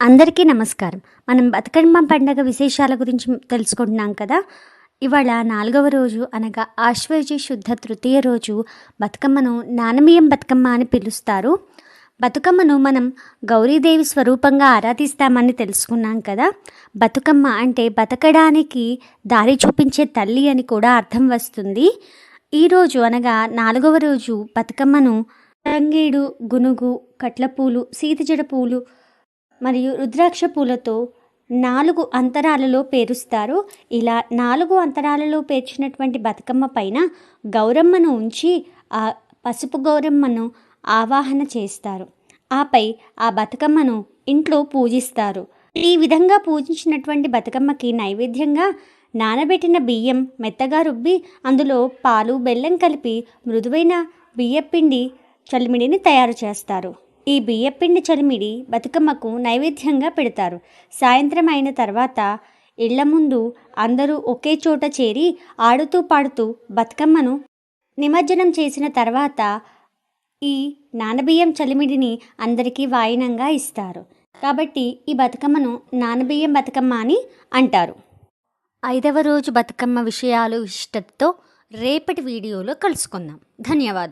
అందరికీ నమస్కారం. మనం బతుకమ్మ పండగ విశేషాల గురించి తెలుసుకుంటున్నాం కదా! ఇవాళ 4వ రోజు అనగా ఆశ్వయుజ శుద్ధ తృతీయ రోజు బతుకమ్మను నానబియ్యం బతుకమ్మ అని పిలుస్తారు. బతుకమ్మను మనం గౌరీదేవి స్వరూపంగా ఆరాధిస్తామని తెలుసుకున్నాం కదా! బతుకమ్మ అంటే బతకడానికి దారి చూపించే తల్లి అని కూడా అర్థం వస్తుంది. ఈరోజు అనగా 4వ రోజు బతుకమ్మను తంగేడు, గునుగు, కట్లపూలు, సీతజడ పూలు మరియు రుద్రాక్ష పూలతో 4 అంతరాలలో పేరుస్తారు. ఇలా 4 అంతరాలలో పేర్చినటువంటి బతుకమ్మ పైన గౌరమ్మను ఉంచి ఆ పసుపు గౌరమ్మను ఆవాహన చేస్తారు. ఆపై ఆ బతుకమ్మను ఇంట్లో పూజిస్తారు. ఈ విధంగా పూజించినటువంటి బతుకమ్మకి నైవేద్యంగా నానబెట్టిన బియ్యం మెత్తగా రుబ్బి అందులో పాలు, బెల్లం కలిపి మృదువైన బియ్యపిండి చలిమిడిని తయారు చేస్తారు. ఈ బియ్యపిండి చలిమిడి బతుకమ్మకు నైవేద్యంగా పెడతారు. సాయంత్రం అయిన తర్వాత ఇళ్ల ముందు అందరూ ఒకే చోట చేరి ఆడుతూ పాడుతూ బతుకమ్మను నిమజ్జనం చేసిన తర్వాత ఈ నానబియ్యం చలిమిడిని అందరికీ వాయినంగా ఇస్తారు. కాబట్టి ఈ బతుకమ్మను నానబియ్యం బతుకమ్మ అని అంటారు. 5వ రోజు బతుకమ్మ విషయాలు విశిష్టతతో రేపటి వీడియోలో కలుసుకుందాం. ధన్యవాదాలు.